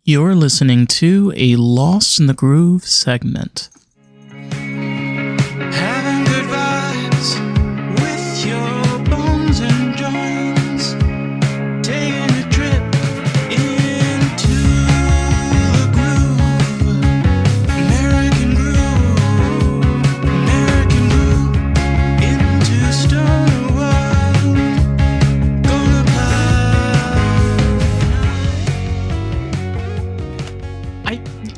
You're listening to a Lost in the Groove segment. Having good vibes with your bones and joints. Taking a trip into the groove. American groove into stoner world. Gonna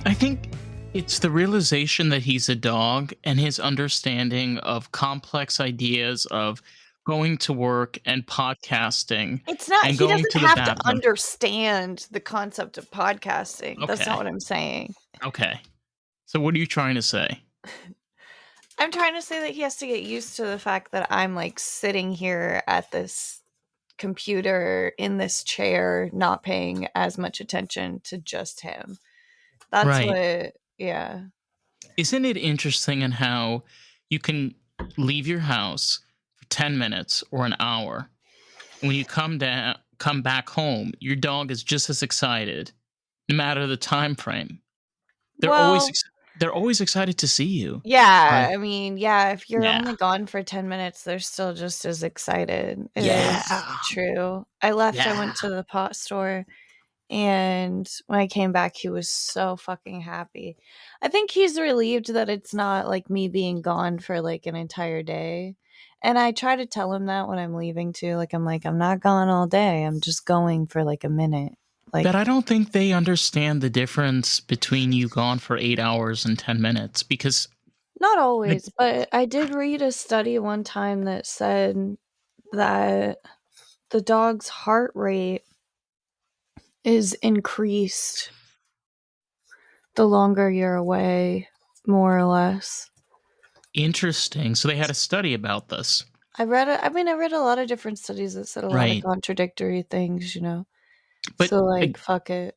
I think it's the realization that he's a dog and his understanding of complex ideas of going to work and podcasting It's not, and he going doesn't to the have to bathroom. understand the concept of podcasting. That's Okay. not what I'm saying. Okay. So what are you trying to say? I'm trying to say that he has to get used to the fact that I'm like sitting here at this computer in this chair, not paying as much attention to just him. That's Right. what, yeah. Isn't it interesting in how you can leave your house for 10 minutes or an hour, and when you come back home, your dog is just as excited, no matter the time frame. They're always Well, they're always excited to see you. yeah, I mean, yeah, if you're Yeah. only gone for 10 minutes, they're still just as excited. It Yeah. is true. I left, I went to the pot store, and when I came back, he was so fucking happy. I think he's relieved that it's not like me being gone for like an entire day. And I try to tell him that when I'm leaving too. Like, I'm not gone all day. I'm just going for like a minute. Like, But I don't think they understand the difference between you gone for 8 hours and 10 minutes because not always, but I did read a study one time that said that the dog's heart rate is increased the longer you're away, more or less. interesting. So they had a study about this. I read a lot of different studies that said a lot of Right. contradictory things, But so like fuck it.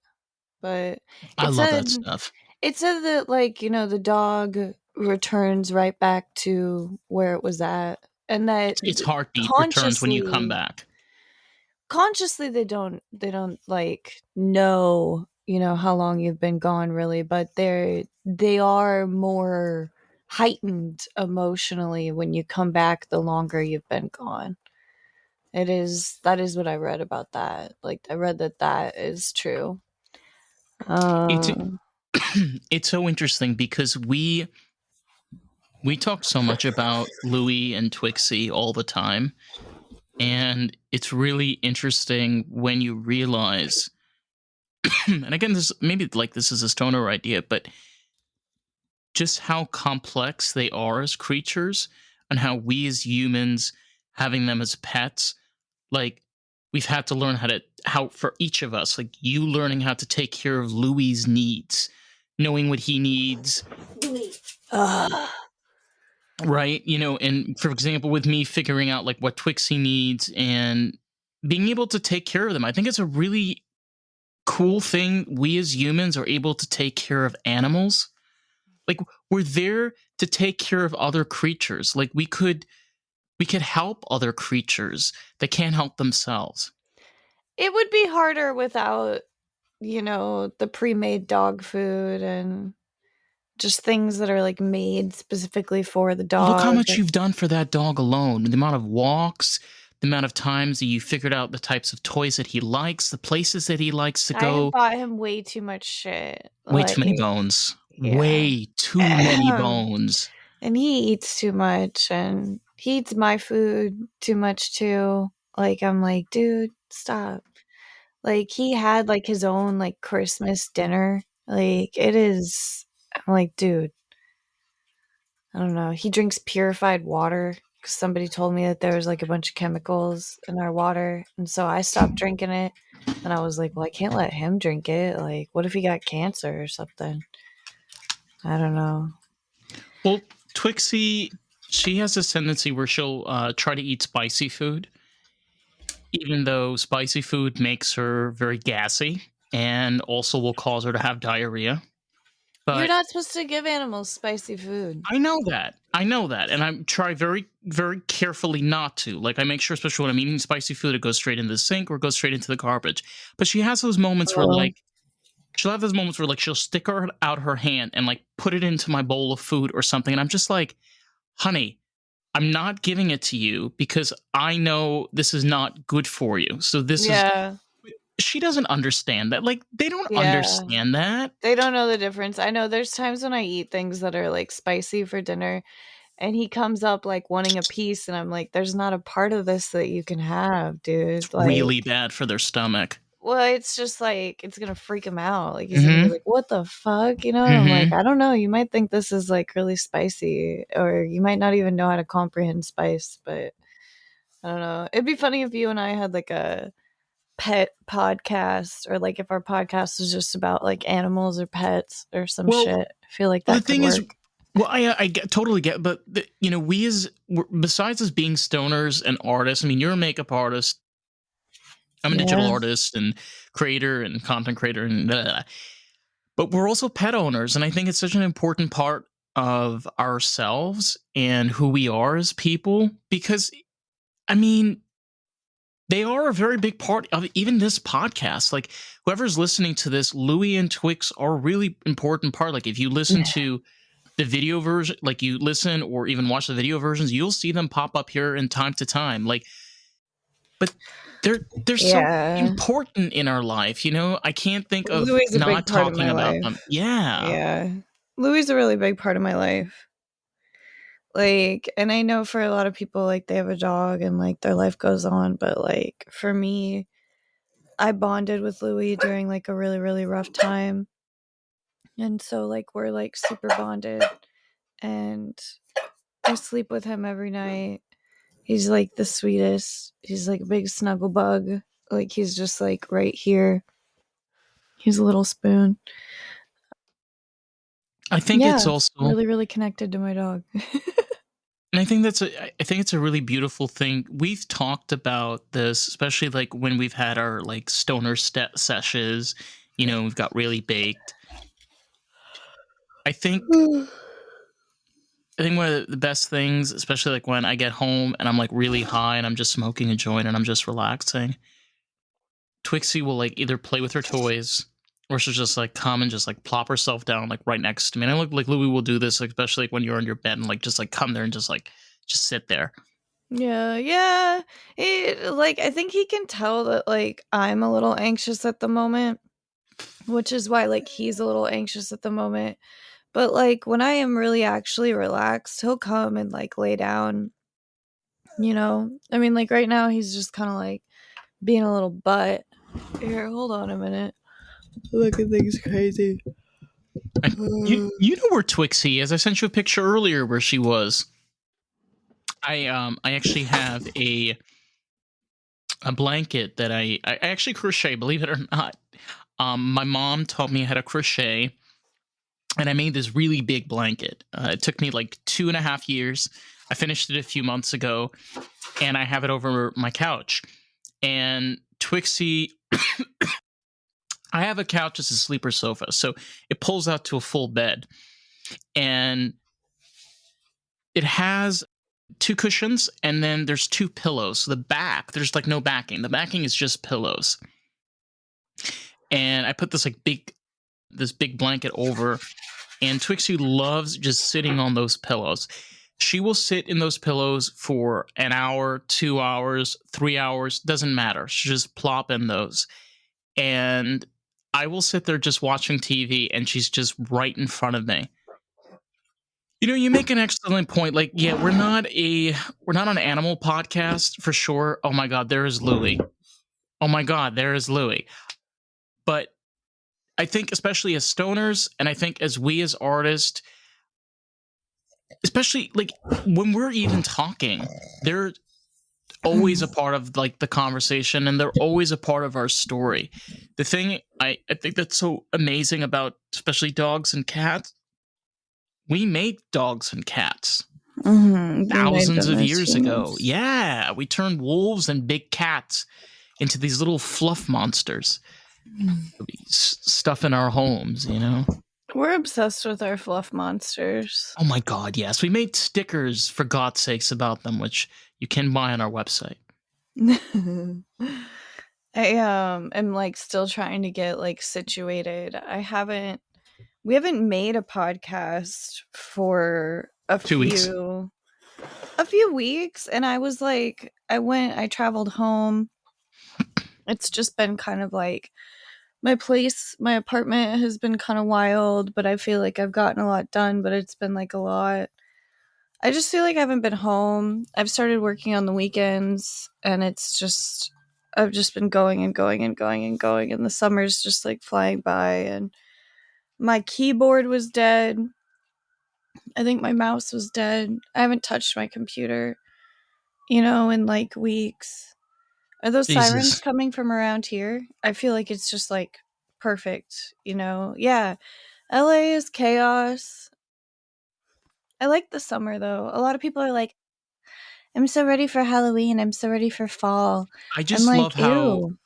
But I it love said that stuff. that like, the dog returns right back to where it was at, and that Its heartbeat returns when you come back. consciously they don't like know, how long you've been gone really, but they are more heightened emotionally when you come back the longer you've been gone. That is what I read about that. Like, I read that is true. It's so interesting because we talk so much about Louie and Twixie all the time, and it's really interesting when you realize and again, this is a stoner idea, but just how complex they are as creatures and how we as humans, having them as pets, like, we've had to learn how for each of us, like you learning how to take care of Louie's needs, knowing what he needs. Right? And for example, with me figuring out like what Twixie needs and being able to take care of them, I think it's a really cool thing. We as humans are able to take care of animals. Like, we're there to take care of other creatures. Like, we could help other creatures that can't help themselves. It would be harder without, the pre-made dog food and just things that are like made specifically for the dog. Look how much you've done for that dog alone. The amount of walks, the amount of times that you figured out the types of toys that he likes, the places that he likes to I go. have bought him way too much shit. Way too many bones. Yeah. Way too many bones. And he eats too much, and he eats my food too much too. Like, I'm like, dude, stop. Like, he had like his own like Christmas dinner. Like, it is, I'm like, dude, I don't know. He drinks purified water because somebody told me that there was like a bunch of chemicals in our water, and so I stopped drinking it. And I was like, well, I can't let him drink it. Like, what if he got cancer or something? I don't know. Well, Twixie, she has this tendency where she'll try to eat spicy food, even though spicy food makes her very gassy and also will cause her to have diarrhea. But you're not supposed to give animals spicy food. I know that. And I try very, very carefully not to. Like, I make sure, especially when I'm eating spicy food, it goes straight into the sink or goes straight into the garbage. But she has those moments where, like, she'll have those moments where like she'll stick out her hand and like put it into my bowl of food or something, and I'm just like, honey, I'm not giving it to you because I know this is not good for you. So this is. Yeah. She doesn't understand that. Like, they don't Yeah. understand that. They don't know the difference. I know there's times when I eat things that are like spicy for dinner, and he comes up like wanting a piece, and I'm like, there's not a part of this that you can have, dude. It's Like, really bad for their stomach. well, it's just like it's gonna freak him out. Like he's gonna be like, "What the fuck?" You know? And I'm like, Mm-hmm. I don't know. You might think this is like really spicy, or you might not even know how to comprehend spice. But I don't know. It'd be funny if you and I had like a pet podcast, or like if our podcast was just about like animals or pets or some Well, shit. I feel like the that could thing is, work. well, I totally get, but we besides us being stoners and artists. I mean, you're a makeup artist. I'm a digital Yeah. artist and creator and content creator, and but we're also pet owners, and I think it's such an important part of ourselves and who we are as people. Because, I mean, they are a very big part of even this podcast. Like, whoever's listening to this, Louie and Twix are a really important part. Like, if you listen to the video version, like you listen or even watch the video versions, you'll see them pop up here in time to time. Like, but they're so Yeah. important in our life. I can't think of Louis is a big not part of talking my about life. them. Yeah. Yeah. Louis is a really big part of my life. Like, and I know for a lot of people, like, they have a dog and like their life goes on, but like for me, I bonded with Louis during like a really, really rough time. And so like we're like super bonded, and I sleep with him every night. He's like the sweetest. He's like a big snuggle bug. Like he's just like right here. He's a little spoon. I think Yeah, it's also, really, really connected to my dog. and I think it's a really beautiful thing. We've talked about this, especially like when we've had our like stoner sessions. We've got really baked. I think one of the best things, especially like when I get home and I'm like really high and I'm just smoking a joint and I'm just relaxing, Twixie will like either play with her toys, or she'll just like come and just like plop herself down like right next to me. And I look like Louie will do this, like, especially like when you're on your bed and like just like come there and just sit there. Yeah. Like I think he can tell that like I'm a little anxious at the moment, which is why like he's a little anxious at the moment. But like when I am really actually relaxed, he'll come and like lay down. I mean, like right now he's just kind of like being a little butt. Here, hold on a minute. Look at things crazy. You know where Twixie is? I sent you a picture earlier where she was. I actually have a blanket that I actually crochet, believe it or not. My mom taught me how to crochet, and I made this really big blanket. It took me like 2.5 years. I finished it a few months ago, and I have it over my couch. And Twixie, I have a couch as a sleeper sofa, so it pulls out to a full bed. And it has 2 cushions, and then there's 2 pillows. So the back, there's like no backing. The backing is just pillows. And I put this big blanket over, and Twixie loves just sitting on those pillows. She will sit in those pillows for an hour, 2 hours, 3 hours, doesn't matter. She'll just plop in those. And I will sit there just watching TV, and she's just right in front of me. You make an excellent point. Like, yeah, we're not an animal podcast for sure. Oh my God, there is Louie. Oh my God, there is Louie. But I think especially as stoners, and I think as we as artists, especially like when we're even talking, they're always a part of like the conversation, and they're always a part of our story. The thing I think that's so amazing about especially dogs and cats, we made dogs and cats thousands of years ago. Yeah, we turned wolves and big cats into these little fluff monsters. Stuff in our homes, We're obsessed with our fluff monsters. Oh my God, yes. We made stickers, for God's sakes, about them, which you can buy on our website. I am like still trying to get like situated. We haven't made a podcast for Two weeks. a few weeks, and I was like I traveled home. It's just been kind of like my apartment has been kind of wild, but I feel like I've gotten a lot done, but it's been like a lot. I just feel like I haven't been home. I've started working on the weekends, and I've just been going and going and going and going, and the summer's just like flying by, and my keyboard was dead. I think my mouse was dead. I haven't touched my computer, in like weeks. Are those sirens Jesus. coming from around here? I feel like it's just like perfect. Yeah. LA is chaos. I like the summer though. A lot of people are like, I'm so ready for Halloween. I'm so ready for fall. I I'm just like, love how ew.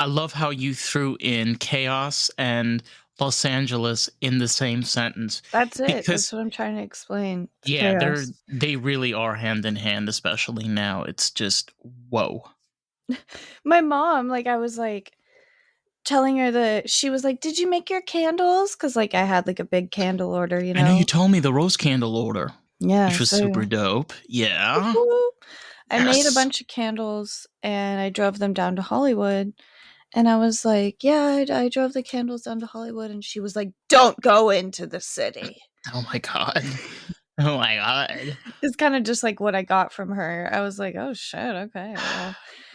I love how you threw in chaos and Los Angeles in the same sentence That's it. That's because what I'm trying to explain. It's yeah, chaos. they really are hand in hand, especially now. It's just whoa. My mom, like, I was like telling her that she was like, did you make your candles? Because, like, I had like a big candle order, you I know you know? told me the rose candle order, Yeah. which was super So dope. Yeah. I made a Yes. bunch of candles and I drove them down to Hollywood. And I was like, yeah, I drove the candles down to Hollywood. And she was like, don't go into the city. Oh my god. Oh my god. It's kind of just like what I got from her. I was like, oh shit, okay,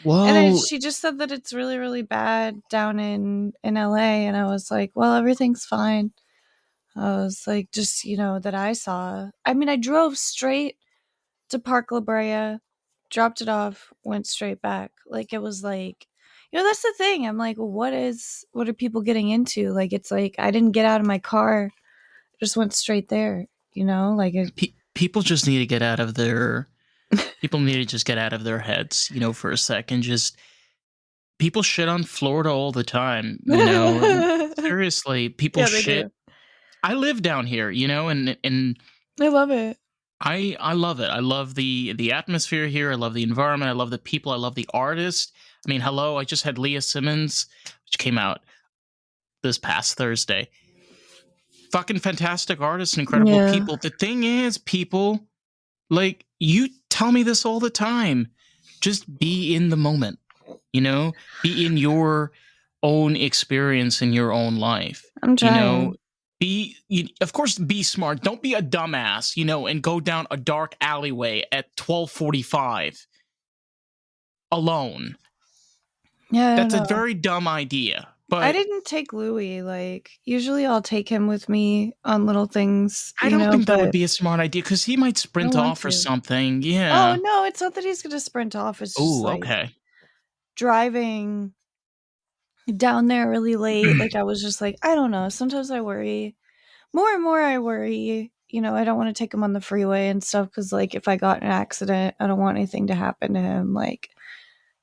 well. And Whoa. she just said that it's really, really bad down in LA. And I was like, well, everything's fine. I was like, just, that I saw. I mean, I drove straight to Park La Brea, dropped it off, went straight back. Like, it was like, that's the thing. I'm like, well, what are people getting into? Like, it's like, I didn't get out of my car, just went straight there, like it. People just need to get out of their people need to just get out of their heads, for a second. Just people shit on Florida all the time. Seriously, people Yeah, they shit. do. I live down here, and I love it. I love it. I love the atmosphere here. I love the environment. I love the people. I love the artists. I mean, hello, I just had Leah Simmons, which came out this past Thursday. Fucking fantastic artists, incredible Yeah. people. The thing is, people, like, you tell me this all the time. Just be in the moment, be in your own experience in your own life, I'm you know, trying. of course, be smart. Don't be a dumbass, and go down a dark alleyway at 12:45 alone. Yeah, I don't That's a know. very dumb idea. I But didn't take Louis. Like, usually I'll take him with me on little things, I don't think that would but be a smart idea because he might I sprint want off or to. something. Oh Yeah. no, it's not that he's gonna sprint off. It's just Oh, like okay. driving down there really late. Like, I was just like, I don't know. Sometimes I worry. More and more I worry. I don't want to take him on the freeway and stuff because, like, if I got in an accident, I don't want anything to happen to him. Like,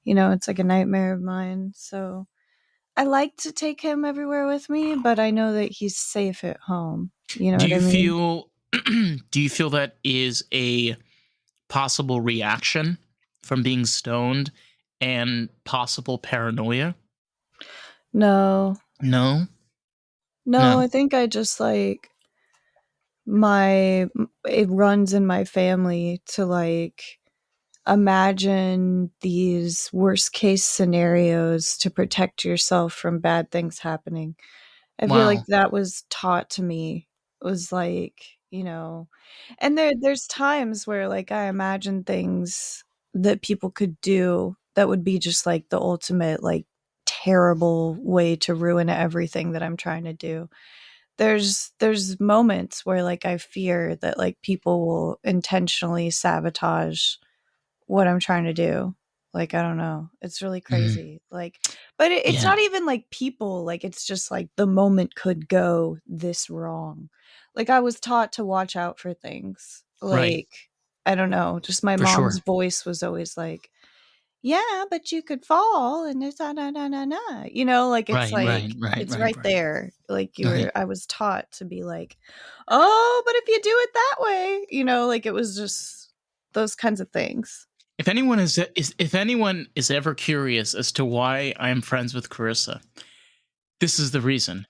it's like a nightmare of mine. So I like to take him everywhere with me, but I know that he's safe at home. You know Do what I you mean? feel do you feel that is a possible reaction from being stoned and possible paranoia? No. No. No, No. I think I just like it runs in my family to like imagine these worst case scenarios to protect yourself from bad things happening. I feel like Wow. that was taught to me. It was like, and there's times where like I imagine things that people could do that would be just like the ultimate like terrible way to ruin everything that I'm trying to do. There's moments where like I fear that like people will intentionally sabotage what I'm trying to do. Like, I don't know. It's really Mm, crazy. Like, but it's yeah. not even like people. Like, it's just like the moment could go this wrong. Like, I was taught to watch out for things. Right. Like, I don't know. Just my For mom's sure. voice was always like, yeah, but you could fall and it's na. Like it's Right. Right. like Right. it's Right. right Right. there. Like Right. I was taught to be like, oh, but if you do it that way, like it was just those kinds of things. if anyone is ever curious as to why I am friends with Karissa, this is the reason.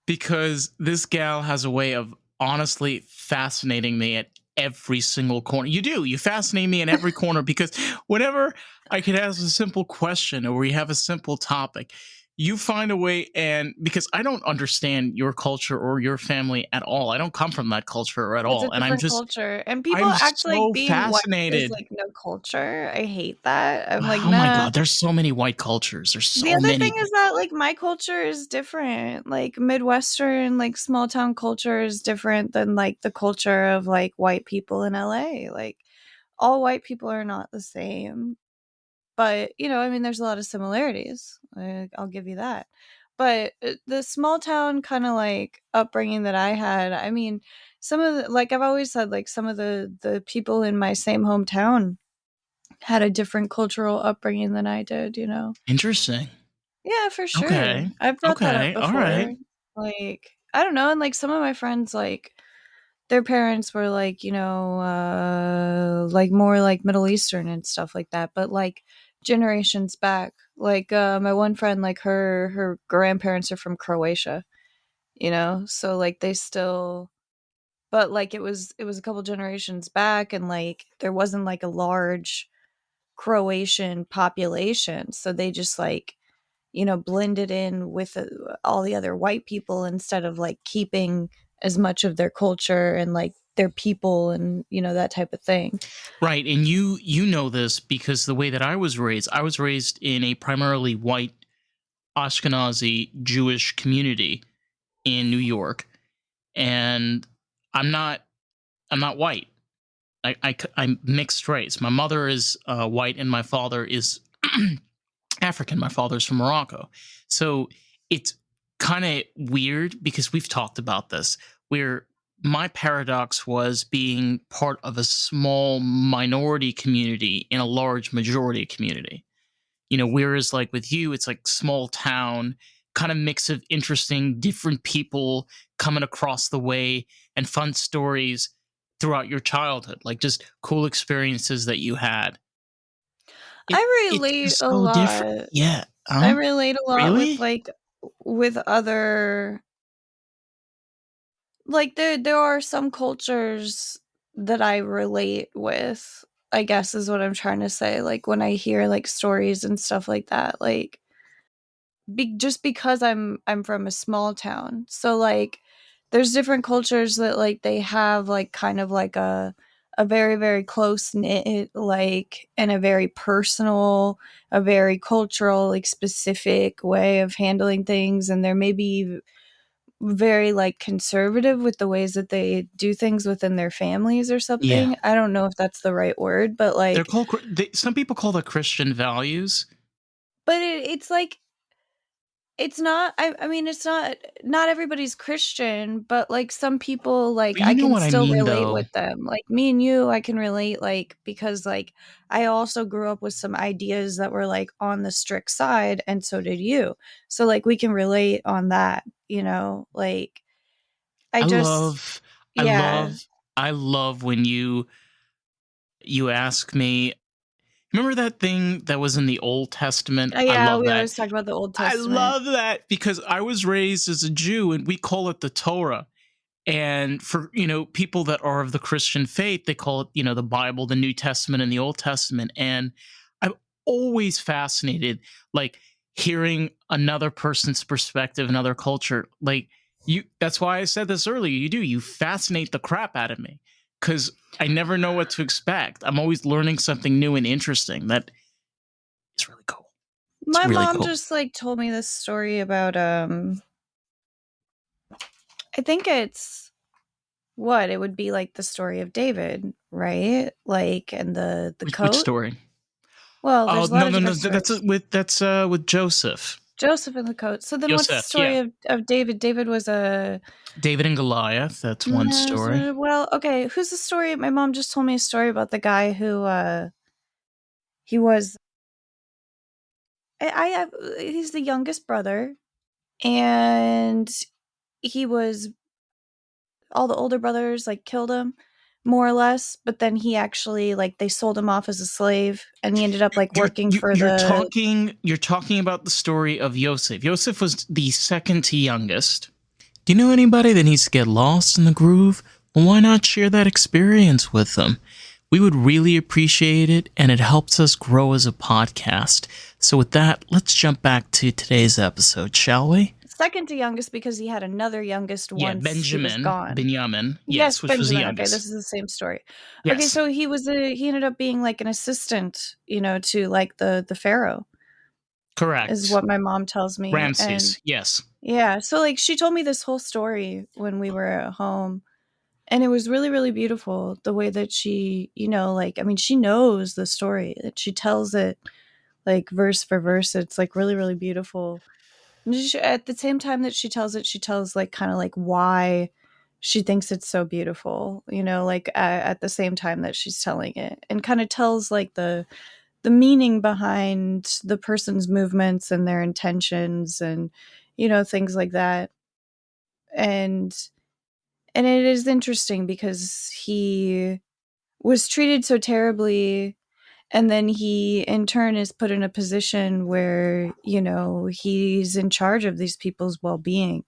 Because this gal has a way of honestly fascinating me at every single corner. You do. You fascinate me in every corner because whenever I could ask a simple question or we have a simple topic, you find a way. And because I don't understand your culture or your family at all, I don't come from that culture at It's a all. And different culture, and people I'm act like so being white is, fascinated. like, no culture. I hate that. I'm like, Oh my "Nah." God, there's so many white cultures. There's The so other thing many. is that, like, my culture is different. Like, Midwestern, like, small town culture is different than, like, the culture of, like, white people in LA. Like, all white people are not the same. But, I mean, there's a lot of similarities. I'll give you that. But, the small town kinda, like, upbringing that I had, I mean, some of the like, I've always said, like, some of the people in my same hometown had a different cultural upbringing than I did, you know? Interesting. Yeah, for sure. Okay. I've brought that up Okay. All right. before. Like, I don't know, and, like, some of my friends, like, their parents were, like, like, more, like, Middle Eastern and stuff like that, but, like, generations back. Like, my one friend, like, her grandparents are from Croatia, So, like, they still but, like, it was a couple generations back, and, like, there wasn't, like, a large Croatian population, so they just, like, blended in with, all the other white people instead of, like, keeping as much of their culture and, like, their people and, that type of thing. Right, and you know this because the way that I was raised in a primarily white Ashkenazi Jewish community in New York, and I'm not I'm not white. I'm mixed race. My mother is white, and my father is African. My father's from Morocco, so it's kind of weird because we've talked about this. Where my paradox was being part of a small minority community in a large majority community. Whereas like with you, it's like small town, kind of mix of interesting, different people coming across the way and fun stories throughout your childhood, like just cool experiences that you had. I It's relate just a so different. lot. Yeah. I relate a lot with, Really? like with other like, there are some cultures that I relate with, I guess is what I'm trying to say, like, when I hear, like, stories and stuff like that, like just because I'm from a small town. So, like, there's different cultures that, like, they have, like, kind of like a very, very close-knit, like, and a very personal, a very cultural, like, specific way of handling things, and they're maybe very, like, conservative with the ways that they do things within their families or Yeah. something. I don't know if that's the right word, but, They're like called. Some people call that Christian values. but it's like it's not I mean, it's not everybody's Christian, but, like, some people, like, But you I know can what I still mean, relate though. with them. Like, me and you, I can relate, like, because, like, I also grew up with some ideas that were, like, on the strict side, and so did you. So, like, we can relate on that, Like, I I just love, I yeah. love, I love when you ask me. Remember that thing that was in the Old Testament? I Yeah, love we that. always talk about the Old I Testament. love that because I was raised as a Jew and we call it the Torah. And for, people that are of the Christian faith, they call it, the Bible, the New Testament and the Old Testament. And I'm always fascinated, like hearing another person's perspective, another culture. Like that's why I said this earlier. You fascinate the crap out of me because I never know what to expect. I'm always learning something new and interesting. That is really cool. It's My really mom cool. just, like, told me this story about, I think it's what? It would be, like, the story of David, right? Like, and the Which coat? story? Well, Oh there's a lot no, of no, no. different That's stories. with Joseph. Joseph and the coat. So then what's the Joseph, story yeah. of David? David was a David and Goliath. That's one no, story. well, okay, who's the story? My mom just told me a story about the guy who, he was I have he's the youngest brother, and he was all the older brothers, like, killed him, more or less. But then he actually, like, they sold him off as a slave, and he ended up like You're working you- for you're the. talking you're talking about the story of Yosef. Yosef was the second to youngest. Do you know anybody that needs to get lost in the groove? Well, why not share that experience with them? We would really appreciate it, and it helps us grow as a podcast. So with that, let's jump back to today's episode, shall we? Second to youngest because he had another youngest Yeah, once he was gone. Benjamin, Yes, yes, which was the Benjamin. Okay, this youngest. is the same story. Okay, Yes, so he ended up being like an assistant, to like the pharaoh, is correct. what my mom tells me. And Ramses, yes. yeah, so like she told me this whole story when we were at home, and it was really really beautiful the way that she, like, I mean, she knows the story, that she tells it like verse for verse. It's like really really beautiful. And at the same time that she tells it, she tells like kind of like why she thinks it's so beautiful, like at the same time that she's telling it, and kind of tells like the meaning behind the person's movements and their intentions, and things like that. And and it is interesting because he was treated so terribly, and then he in turn is put in a position where he's in charge of these people's well-being,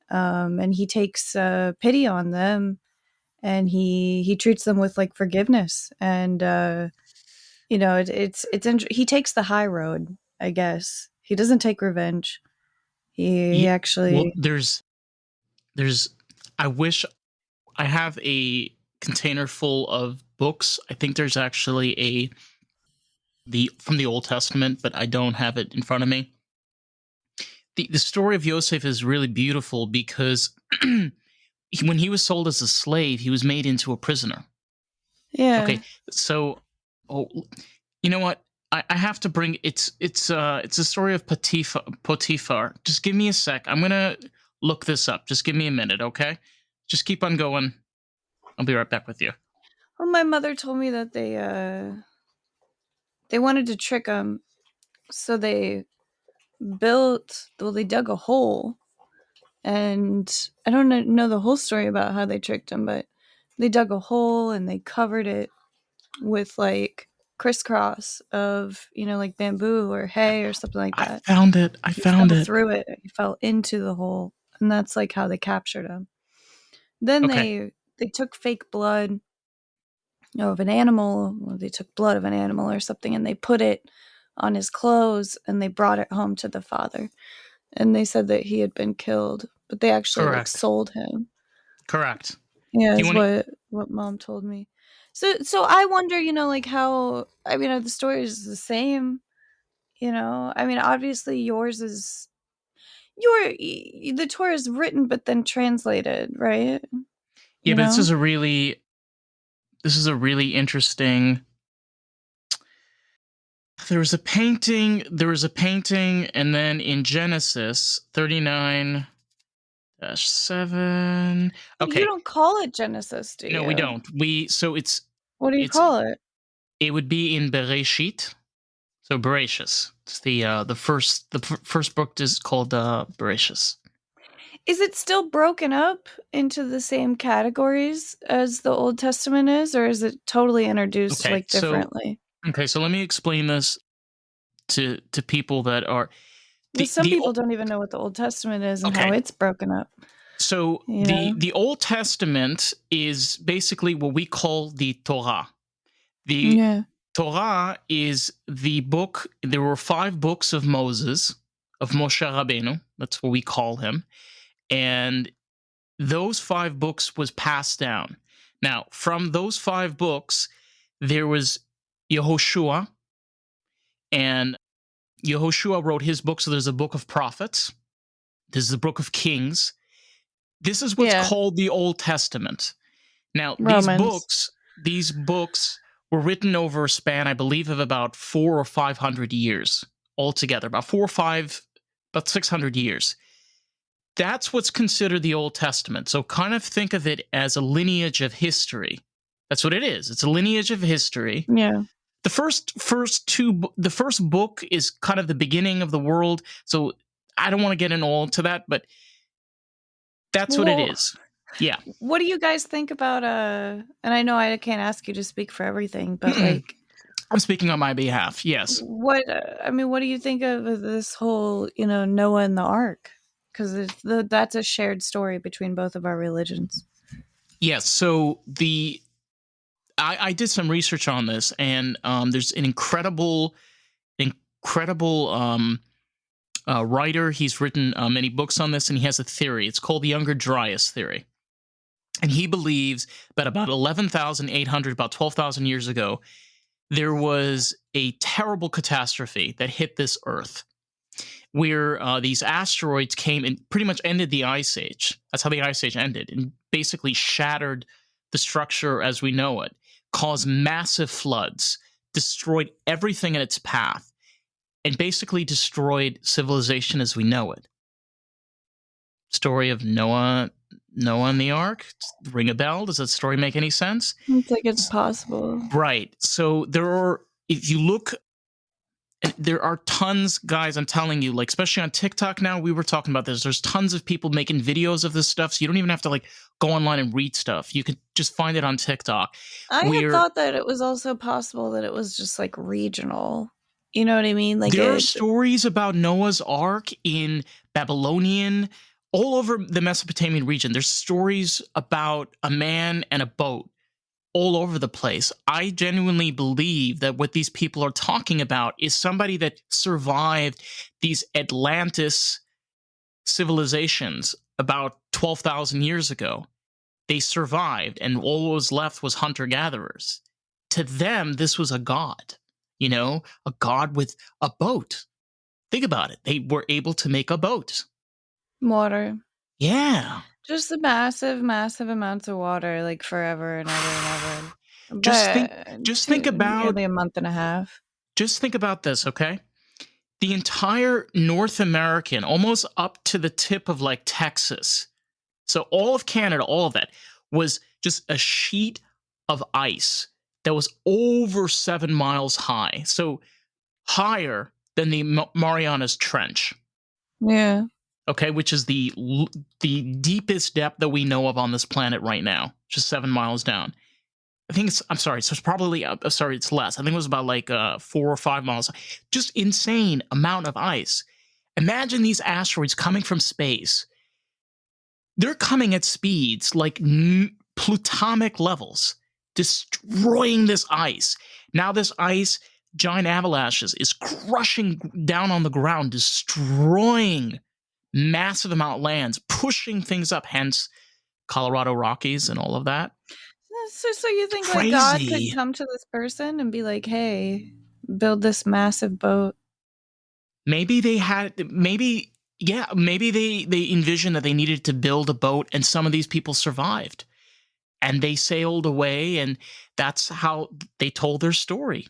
and he takes pity on them, and he treats them with like forgiveness, and he takes the high road, I guess. He doesn't take revenge. He Well, actually. there's. I wish I have a container full of books. I think there's actually the from the Old Testament, but I don't have it in front of me. The story of Yosef is really beautiful because when he was sold as a slave, he was made into a prisoner. Yeah. Okay, so oh, you know what? I have to bring it's a story of Potiphar. Just give me a sec. I'm gonna look this up. Just give me a minute, okay? Just keep on going. I'll be right back with you. Well, my mother told me that they wanted to trick him, so they they dug a hole, and I don't know the whole story about how they tricked him, but they dug a hole and they covered it with like crisscross of like bamboo or hay or something like I that. found it. I He found fell it. through it. He fell into the hole, and that's like how they captured him. Then Okay. they took fake blood of an animal. Or they took blood of an animal or something, and they put it on his clothes, and they brought it home to the father. And they said that he had been killed, but they actually like Correct. sold him. Correct. Yeah, Do you is want to? what mom told me. So I wonder, like how, I mean, the story is the same. I mean, obviously yours is the Torah is written but then translated, right? Yeah, You but know? this is a really interesting. There was a painting, and then in Genesis 39-7. But you Okay, don't call it Genesis, do no, we you? don't. What do you It's call it? it would be in Bereshit. So Bereshis. It's the first book is called Bereshis. Is it still broken up into the same categories as the Old Testament is, or is it totally introduced Okay, like differently? so let me explain this to people that are Because the some the people don't even know what the Old Testament is and how okay. it's broken up. So You know? the Old Testament is basically what we call the Torah. The Yeah. Torah is the book. There were 5 books of Moses, of Moshe Rabbeinu. That's what we call him. And those 5 books was passed down. Now, from those 5 books, there was Yehoshua, and Yehoshua wrote his book. So there's a book of prophets. There's the book of kings. This is what's Yeah. called the Old Testament. Now, Romans. these books were written over a span, I believe, of about 400 or 500 years altogether. About 600 years. That's what's considered the Old Testament. So kind of think of it as a lineage of history. That's what it is. It's a lineage of history. Yeah. The the first book is kind of the beginning of the world. So I don't want to get into all into that, but that's what it Well, is. Yeah. What do you guys think about and I know I can't ask you to speak for everything, but like I'm speaking on my behalf. Yes. what I mean, what do you think of this whole, Noah and the ark? Cuz that's a shared story between both of our religions. Yes. So I did some research on this, and there's an incredible writer. He's written many books on this, and he has a theory. It's called the Younger Dryas theory. And he believes that about 11,800, about 12,000 years ago, there was a terrible catastrophe that hit this Earth, where these asteroids came and pretty much ended the Ice Age. That's how the Ice Age ended, and basically shattered the structure as we know it, caused massive floods, destroyed everything in its path, and basically destroyed civilization as we know it. Story of Noah and the Ark? Ring a bell? Does that story make any sense? It's like it's possible. Right. So if you look, there are tons, guys, I'm telling you, like, especially on TikTok now, we were talking about this. There's tons of people making videos of this stuff, so you don't even have to, like, go online and read stuff. You can just find it on TikTok. I had thought that it was also possible that it was just, like, regional. You know what I mean? Like, there are stories about Noah's Ark in Babylonian, all over the Mesopotamian region. There's stories about a man and a boat all over the place. I genuinely believe that what these people are talking about is somebody that survived these Atlantis civilizations about 12,000 years ago. They survived, and all was left was hunter-gatherers. To them, this was a god, a god with a boat. Think about it. They were able to make a boat. Water. Yeah. Just the massive, massive amounts of water, like forever and ever and ever. Just think about nearly a month and a half. Just think about this, okay? The entire North American, almost up to the tip of like Texas, so all of Canada, all of that, was just a sheet of ice that was over 7 miles high. So higher than the Marianas Trench. Yeah. Okay, which is the deepest depth that we know of on this planet right now, just 7 miles down. I'm sorry, so it's probably, it's less. I think it was about like 4 or 5 miles. Just insane amount of ice. Imagine these asteroids coming from space. They're coming at speeds like plutonic levels, destroying this ice. Now this ice, giant avalanches, is crushing down on the ground, destroying massive amount of lands, pushing things up, hence Colorado Rockies and all of that. So you think like God could come to this person and be like, hey, build this massive boat? Maybe they envisioned that they needed to build a boat, and some of these people survived. And they sailed away, and that's how they told their story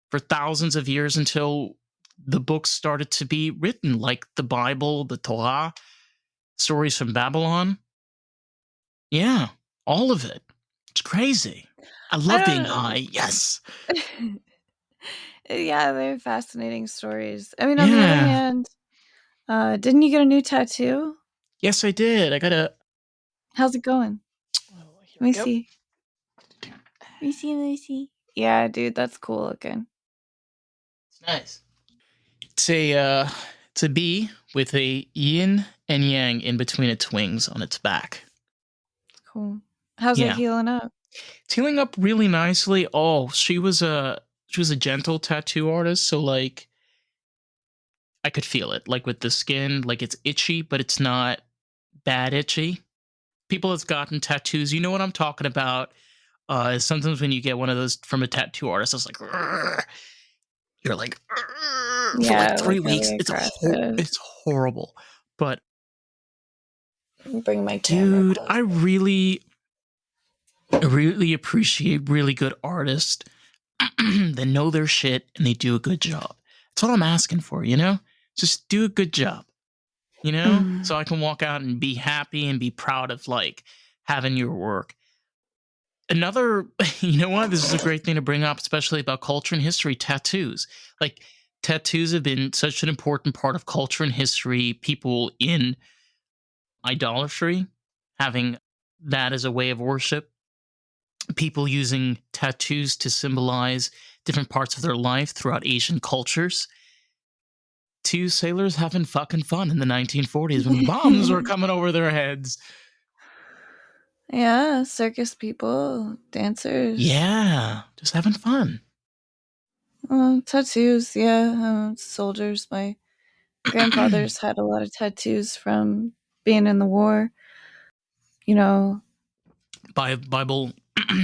for thousands of years until the books started to be written, like the Bible, the Torah, stories from Babylon. Yeah, all of it. It's crazy. I love being high. Yes. Yeah, they're fascinating stories. I mean, on the other hand, didn't you get a new tattoo? Yes, I did. I got a... How's it going? Let me see. Let me see. Yeah, dude, that's cool looking. It's nice. It's a bee with a yin and yang in between its wings on its back. Cool. How's it healing up? It's healing up really nicely. Oh, she was a gentle tattoo artist, so like I could feel it, like with the skin, like it's itchy, but it's not bad itchy. People that's gotten tattoos, you know what I'm talking about. Sometimes when you get one of those from a tattoo artist, it's like you're like for like 3 weeks. Really it's horrible. But bring my camera. Dude, I really appreciate really good artists that know their shit and they do a good job. That's all I'm asking for, Just do a good job, So I can walk out and be happy and be proud of like having your work. Another, you know what? This is a great thing to bring up, especially about culture and history, tattoos. Like tattoos have been such an important part of culture and history. People in idolatry having that as a way of worship. People using tattoos to symbolize different parts of their life throughout Asian cultures. Two sailors having fucking fun in the 1940s when bombs were coming over their heads. Yeah, circus people, dancers. Yeah, just having fun. Tattoos, yeah. Soldiers. My grandfathers had a lot of tattoos from being in the war. You know, Bible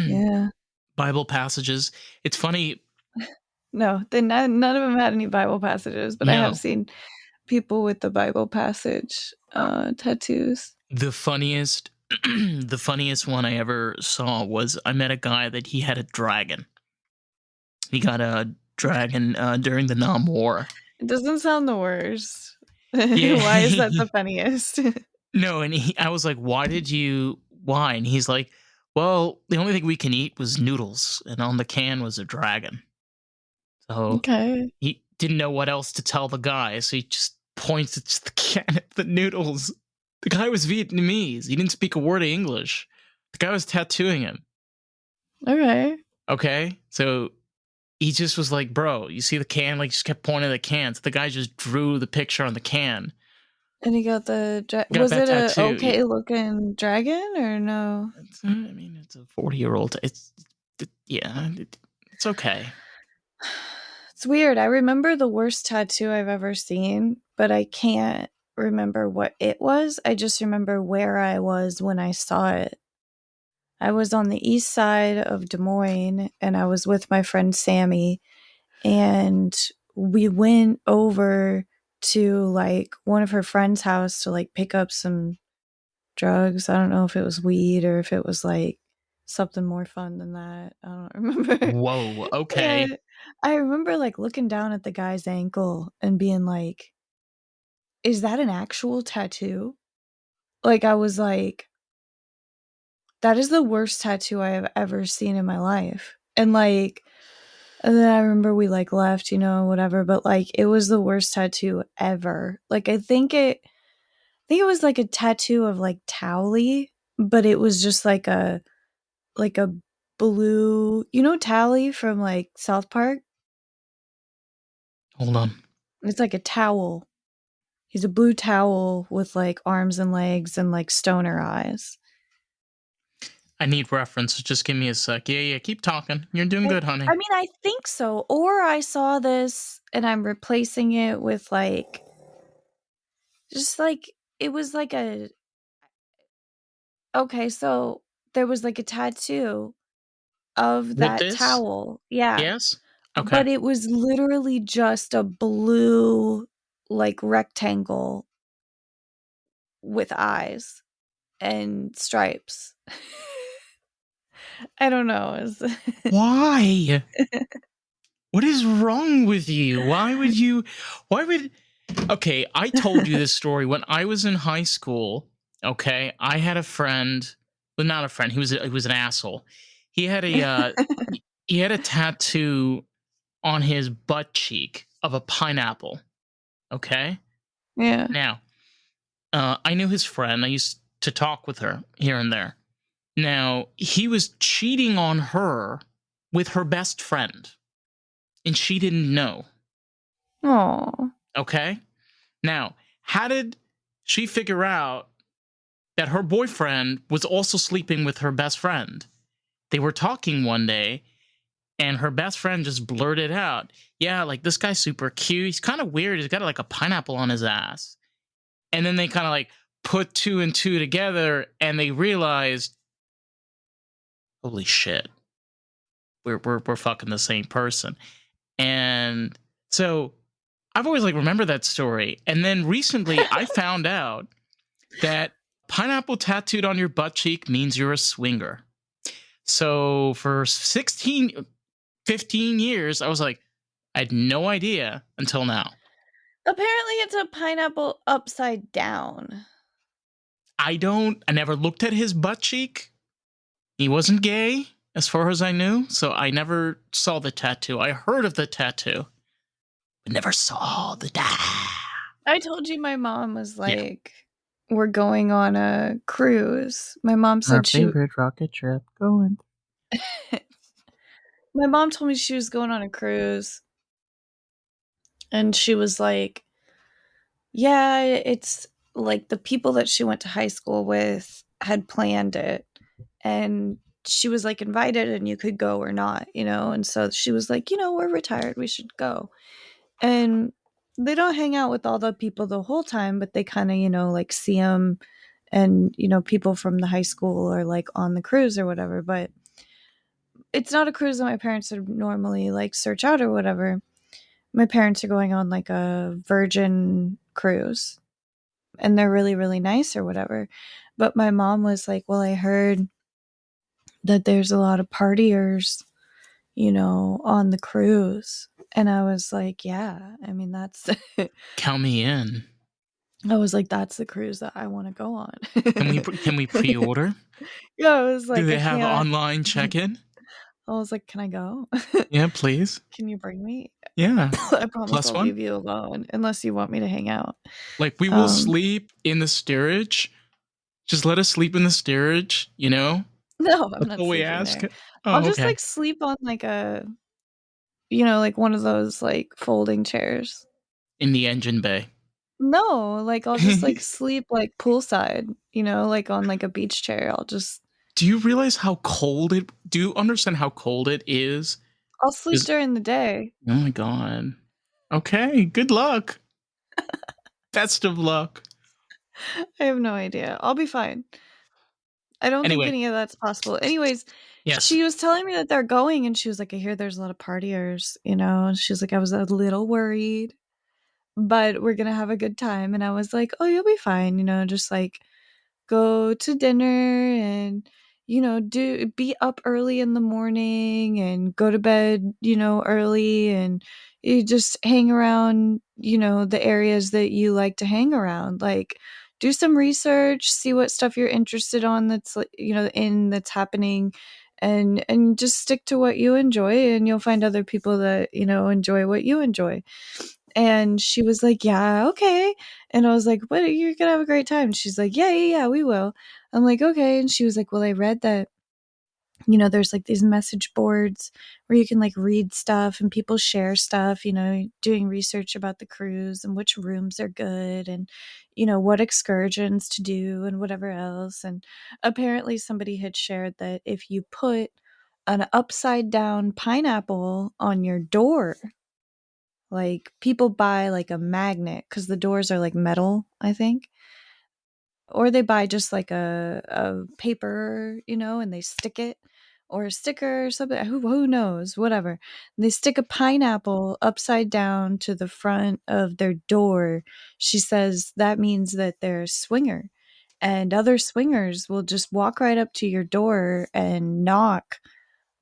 yeah. Bible passages. It's funny. No, none of them had any Bible passages, but I No, have seen people with the Bible passage tattoos. the funniest the funniest one I ever saw was I met a guy that he had a dragon. He got a dragon during the Nam War. It doesn't sound the worst. Yeah. Why is that the funniest? No, and I was like, why? And he's like, well, the only thing we can eat was noodles, and on the can was a dragon. So Okay. he didn't know what else to tell the guy, so he just points at the can at the noodles. The guy was Vietnamese. He didn't speak a word of English. The guy was tattooing him. Okay. Okay? So he just was like, bro, you see the can? Like, just kept pointing at the can. So the guy just drew the picture on the can. And he got the Got was that it a tattoo. okay looking dragon or no? I mean, it's a 40-year-old. It's okay. It's weird. I remember the worst tattoo I've ever seen, but I can't remember what it was. I just remember where I was when I saw it. I was on the east side of Des Moines and I was with my friend Sammy, and we went over to like one of her friend's house to like pick up some drugs. I don't know if it was weed or if it was like something more fun than that. I don't remember. Whoa, okay. But I remember like looking down at the guy's ankle and being like, is that an actual tattoo? Like, I was like, that is the worst tattoo I have ever seen in my life. And like, and then I remember we like left, whatever, but like it was the worst tattoo ever. Like I think it was like a tattoo of like Towley, but it was just like a blue, Towley from like South Park? Hold on. It's like a towel. He's a blue towel with like arms and legs and like stoner eyes. I need reference. Just give me a sec. Yeah, keep talking. You're doing good, honey. I mean, I think so. Or I saw this and I'm replacing it with like, just like, it was like okay, so there was like a tattoo of With that this? towel. Yeah. Yes? Okay. But it was literally just a blue, like, rectangle with eyes and stripes. I don't know. Why? What is wrong with you? Why would Okay, I told you this story when I was in high school. Okay, I had a friend, well, not a friend. He was an asshole. He had a tattoo on his butt cheek of a pineapple. Okay, Yeah. now I knew his friend. I used to talk with her here and there. Now he was cheating on her with her best friend, and she didn't know. Aw. Okay. Now, how did she figure out that her boyfriend was also sleeping with her best friend? They were talking one day, and her best friend just blurted out, yeah, like, this guy's super cute. He's kind of weird. He's got like a pineapple on his ass. And then they kind of like put two and two together, and they realized, holy shit, we're fucking the same person. And so I've always like remembered that story. And then recently I found out that pineapple tattooed on your butt cheek means you're a swinger. So for 15 years, I was like, I had no idea until now. Apparently it's a pineapple upside down. I never looked at his butt cheek. He wasn't gay, as far as I knew. So I never saw the tattoo. I heard of the tattoo, but never saw the I told you my mom was like we're going on a cruise. My mom Our said favorite rocket trip going. my mom told me she was going on a cruise, and she was like, yeah, it's like the people that she went to high school with had planned it, and she was like invited and you could go or not, and so she was like, we're retired, we should go. And they don't hang out with all the people the whole time, but they kind of, like see them, and people from the high school are like on the cruise or whatever. But it's not a cruise that my parents would normally like search out or whatever. My parents are going on like a Virgin cruise, and they're really, really nice or whatever. But my mom was like, well, I heard that there's a lot of partiers, on the cruise. And I was like, yeah, I mean, that's, Count me in. I was like, that's the cruise that I want to go on. Can we pre-order? Yeah, I was Do like, they I have can't. online check-in? I was like, can I go? Yeah, please. Can you bring me? Yeah. I promise Plus I'll one. leave you alone unless you want me to hang out. Like, we will sleep in the steerage. Just let us sleep in the steerage, No, I'm That's not all we sleeping ask. there. I'll Oh, just okay. like sleep on like a, like one of those like folding chairs. In the engine bay. No, like I'll just like sleep like poolside, like on like a beach chair. Do you realize how cold it? Do you understand how cold it is? I'll sleep 'Cause- during the day. oh my god. Okay, good luck. Best of luck. I have no idea. I'll be fine. I don't think Anyway, any of that's possible. Anyways, yes. she was telling me that they're going, and she was like, I hear there's a lot of partiers, and she was like, I was a little worried, but we're gonna have a good time. And I was like, oh, you'll be fine, just like go to dinner and do be up early in the morning and go to bed early, and you just hang around the areas that you like to hang around, like do some research, see what stuff you're interested on that's like in that's happening, and just stick to what you enjoy, and you'll find other people that enjoy what you enjoy. And she was like, yeah, okay. And I was like, what, you're gonna have a great time. She's like, yeah, yeah, yeah, we will. I'm like, okay. And she was like, well, I read that there's like these message boards where you can like read stuff and people share stuff, doing research about the cruise and which rooms are good, and what excursions to do and whatever else. And apparently somebody had shared that if you put an upside down pineapple on your door, like people buy like a magnet because the doors are like metal, I think. Or they buy just like a paper, and they stick it, or a sticker or something. Who knows? Whatever. And they stick a pineapple upside down to the front of their door. She says that means that they're a swinger. And other swingers will just walk right up to your door and knock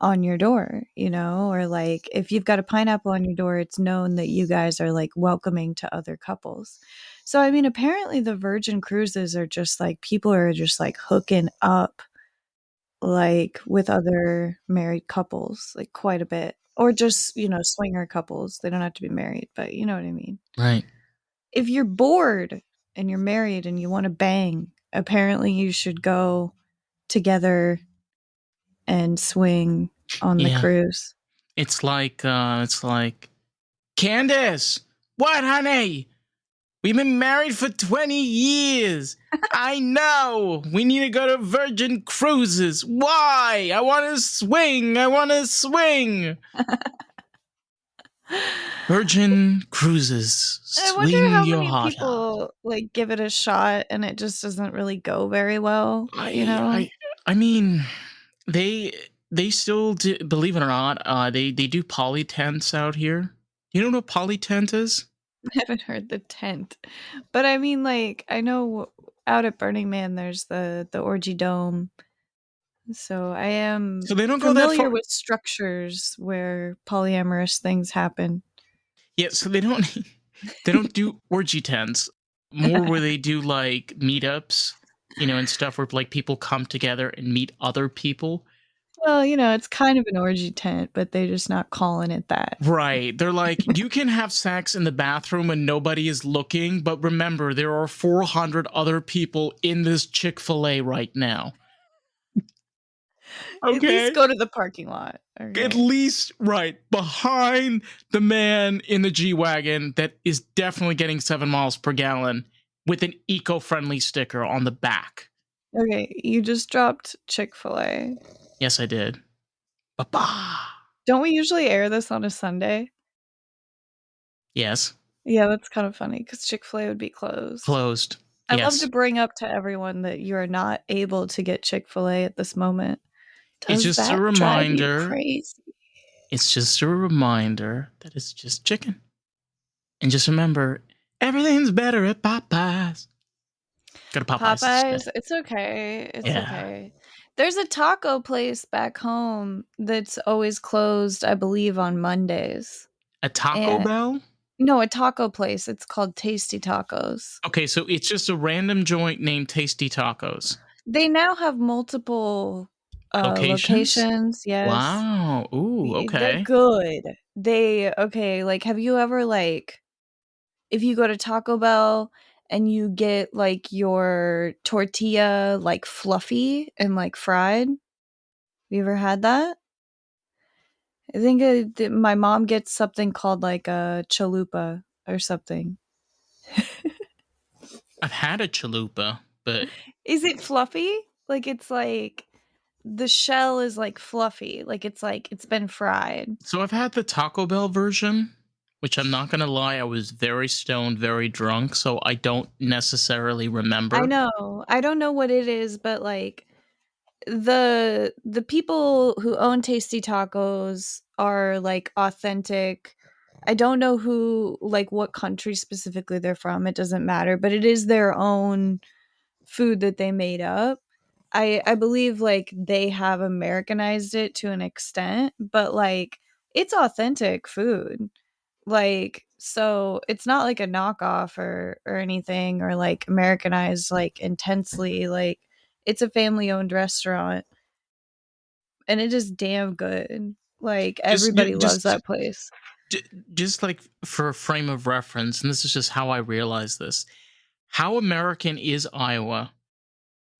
on your door, or like if you've got a pineapple on your door, it's known that you guys are like welcoming to other couples. So, I mean, apparently the Virgin Cruises are just like people are just like hooking up like with other married couples, like quite a bit, or just, swinger couples. They don't have to be married, but you know what I mean. Right. If you're bored and you're married and you want to bang, apparently you should go together and swing on the Yeah. cruise. It's like Candace, what, honey? We've been married for 20 years. I know. We need to go to Virgin Cruises. Why? I want to swing. I want to swing. Virgin Cruises. I wonder Swing how your many heart out. people like give it a shot and it just doesn't really go very well, I mean, they still do, believe it or not, they do poly tents out here. You don't know what poly tent is? I haven't heard the tent. But I mean, like, I know out at Burning Man there's the orgy dome. So I am So they don't go that familiar far. with structures where polyamorous things happen. Yeah, so they don't do orgy tents. More where they do like meetups, and stuff where like people come together and meet other people. Well, it's kind of an orgy tent, but they're just not calling it that. Right. They're like, you can have sex in the bathroom when nobody is looking, but remember, there are 400 other people in this Chick-fil-A right now. At least Okay. go to the parking lot. At Okay. least, right, behind the man in the G-Wagon that is definitely getting 7 miles per gallon with an eco-friendly sticker on the back. Okay, you just dropped Chick-fil-A. Yes, I did. Ba-ba. Don't we usually air this on a Sunday? Yes. Yeah, that's kind of funny because Chick-fil-A would be closed. Closed. I Yes. love to bring up to everyone that you're not able to get Chick-fil-A at this moment. It's Does just a that drive you reminder. crazy? It's just a reminder that it's just chicken. And just remember, everything's better at Popeyes. Go to Popeyes. Popeyes, it's okay. It's Yeah. okay. There's a taco place back home that's always closed, I believe, on Mondays. A Taco Bell? No, a taco place. It's called Tasty Tacos. Okay, so it's just a random joint named Tasty Tacos. They now have multiple Locations? yes. Wow. Ooh, They're okay. good. Like, have you ever, like, if you go to Taco Bell and you get, like, your tortilla, like, fluffy and, like, fried? You ever had that? I think my mom gets something called, like, a chalupa or something. I've had a chalupa, but Is it fluffy? Like, it's like the shell is, like, fluffy. Like, it's been fried. so I've had the Taco Bell version, which I'm not gonna lie, I was very stoned, very drunk, so I don't necessarily remember. I know. I don't know what it is, but, like, the people who own Tasty Tacos are, like, authentic. I don't know what country specifically they're from, it doesn't matter, but it is their own food that they made up. I believe, like, they have Americanized it to an extent, but, like, it's authentic food. Like, so it's not like a knockoff or anything or, like, Americanized, like, intensely, like, it's a family-owned restaurant, and it is damn good. Like, everybody loves that place. Just like for a frame of reference, and this is just how I realize this. How American is Iowa,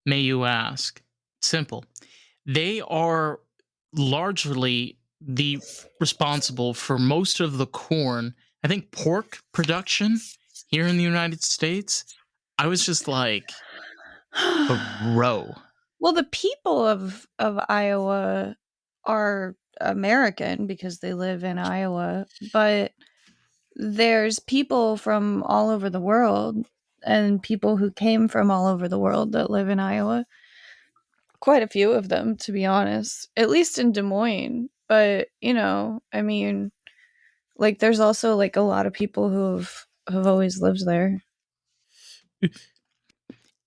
may you ask? Simple. They are largely responsible for most of the corn, I think pork production here in the United States. I was just like, bro. Well, the people of Iowa are American because they live in Iowa, but there's people from all over the world and people who came from all over the world that live in Iowa. Quite a few of them, to be honest, at least in Des Moines. But, I mean, like, there's also, like, a lot of people who have always lived there.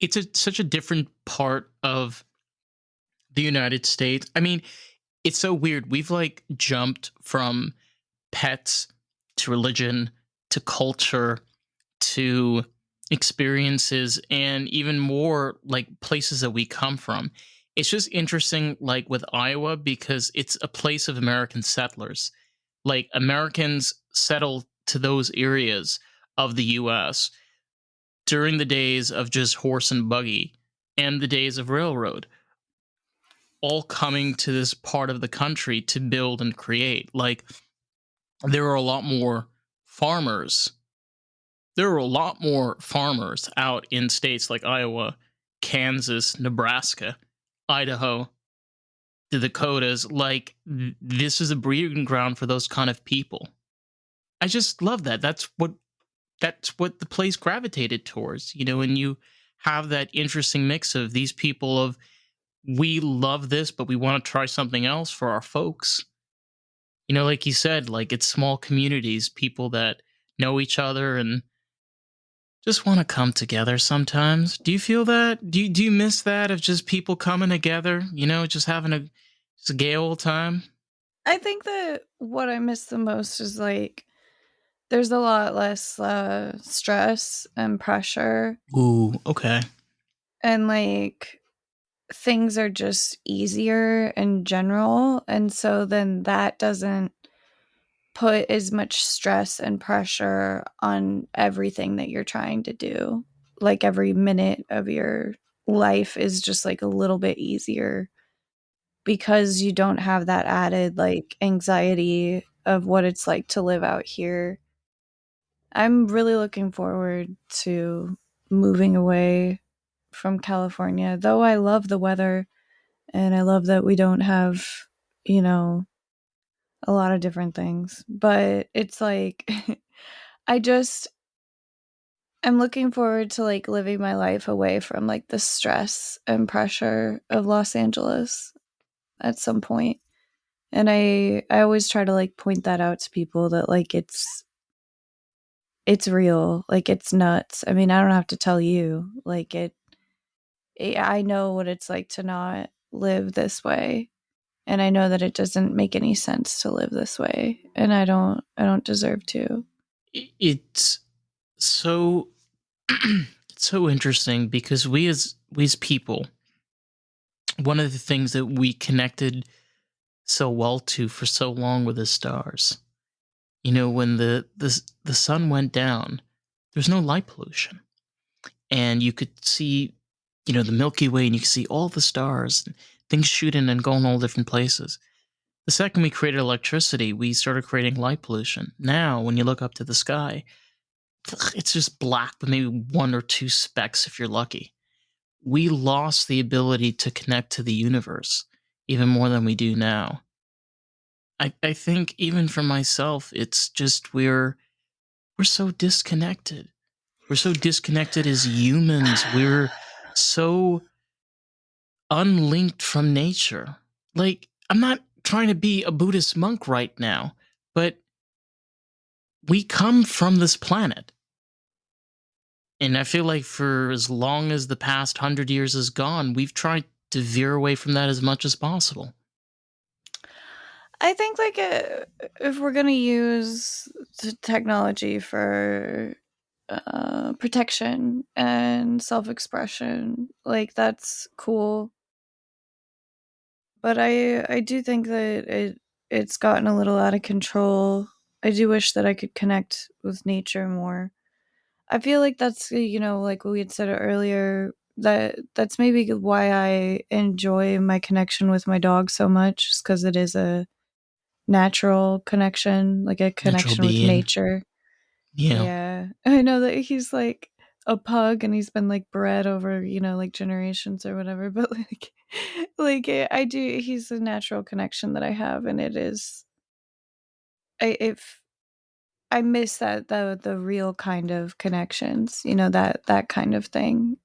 It's such a different part of the United States. I mean, it's so weird. We've like jumped from pets to religion to culture to experiences and even more like places that we come from. It's just interesting, like with Iowa, because it's a place of American settlers. Like Americans settled to those areas of the US during the days of just horse and buggy and the days of railroad, all coming to this part of the country to build and create. Like, there are a lot more farmers. There are a lot more farmers out in states like Iowa, Kansas, Nebraska, Idaho, the Dakotas. Like, this is a breeding ground for those kind of people. I just love that. That's what the place gravitated towards, and you have that interesting mix of these people of, we love this, but we want to try something else for our folks. Like you said, like it's small communities, people that know each other and just want to come together sometimes. Do you feel that? Do you miss that of just people coming together, just having just a gay old time? I think that what I miss the most is, like, there's a lot less stress and pressure. Ooh, okay. And, like, things are just easier in general, and so then that doesn't put as much stress and pressure on everything that you're trying to do. Like every minute of your life is just like a little bit easier because you don't have that added like anxiety of what it's like to live out here. I'm really looking forward to moving away from California, though I love the weather and I love that we don't have, you know, a lot of different things. But it's like I just I'm looking forward to like living my life away from like the stress and pressure of Los Angeles at some point. And I always try to like point that out to people that like it's real, like it's nuts. I mean, I don't have to tell you. Like I know what it's like to not live this way. And I know that it doesn't make any sense to live this way, and I don't deserve to. It's so it's so interesting because we as people, one of the things that we connected so well to for so long were the stars. You know, when the sun went down, there's no light pollution, and you could see, you know, the Milky Way, and you could see all the stars, and things shooting and going all different places. The second we created electricity, we started creating light pollution. Now, when you look up to the sky, it's just black with maybe one or two specks if you're lucky. We lost the ability to connect to the universe even more than we do now. I think even for myself, it's just we're so disconnected. We're so disconnected as humans. We're so unlinked from nature. Like, I'm not trying to be a Buddhist monk right now, but we come from this planet. And I feel like for as long as the past 100 years has gone, we've tried to veer away from that as much as possible. I think like if we're gonna use technology for protection and self-expression, like that's cool. But I do think that it's gotten a little out of control. I do wish that I could connect with nature more. I feel like that's like what we had said earlier, that's maybe why I enjoy my connection with my dog so much, because it is a natural connection, like a Natural connection with being. nature. Yeah. Yeah. I know that he's like a pug and he's been like bred over, like generations or whatever, but like I do he's a natural connection that I have, and it is if I miss the real kind of connections, that kind of thing.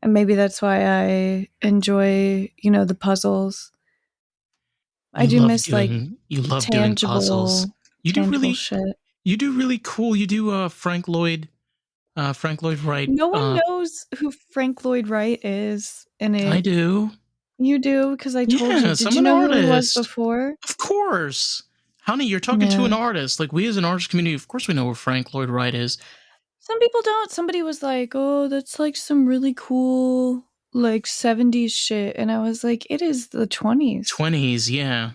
And maybe that's why I enjoy, the puzzles. I do miss like You love doing puzzles. tangible You do tangible really shit. you do really cool. You do Frank Lloyd Wright. No one knows who Frank Lloyd Wright is, and I do. you do, because I told you. Yes, Did I'm you an know who he was artist. before? Of course. Honey, you're talking to Yeah. an artist. Like, we as an artist community, of course we know who Frank Lloyd Wright is. Some people don't. Somebody was like, "Oh, that's like some really cool like 70s shit." And I was like, "It is the 20s." 20s, yeah.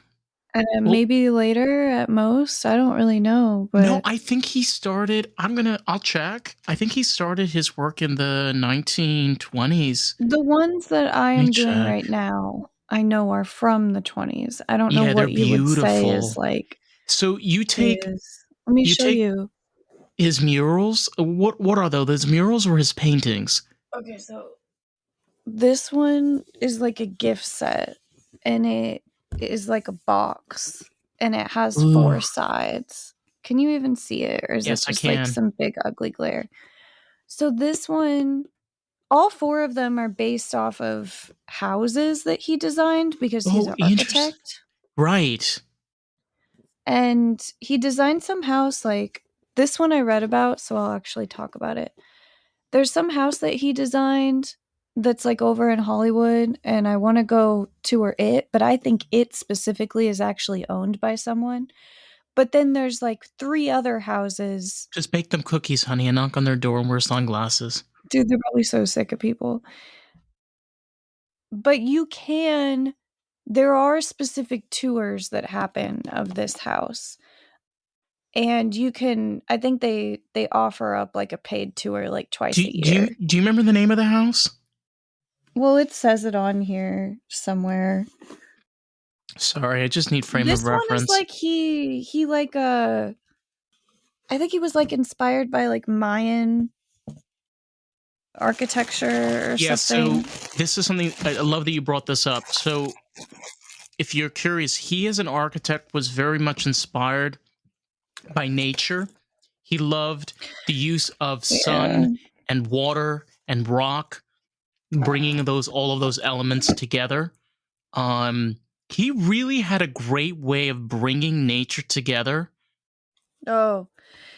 And Well, maybe later at most. I don't really know, no, but I think he started. I'll check. I think he started his work in the 1920s. the ones that I Let me am doing check. right now, I know are from the 20s. I don't know Yeah, they're what you would say is beautiful. like So his. Let me you show take you. his murals. What are those? His murals or his paintings? Okay, so this one is like a gift set, and it is like a box, and it has Ooh, 4 sides. Can you even see it, or is it yes, I just like can. some big ugly glare? So this one, all 4 of them are based off of houses that he designed because he's Oh, an interesting. architect. Right. And he designed some house like this one I read about, so I'll actually talk about it. There's some house that he designed that's like over in Hollywood, and I want to go tour it, but I think it specifically is actually owned by someone. But then there's like 3 other houses. Just bake them cookies, honey, and knock on their door and wear sunglasses. Dude, they're probably so sick of people. but there are specific tours that happen of this house. And I think they offer up like a paid tour like twice a year. Do you remember the name of the house? Well, it says it on here somewhere. Sorry, I just need frame This of one is reference. like he like I think he was like inspired by like Mayan architecture or something. So this is something I love that you brought this up. So if you're curious, he as an architect was very much inspired by nature. He loved the use of sun and water and rock, bringing all of those elements together. He really had a great way of bringing nature together. Oh,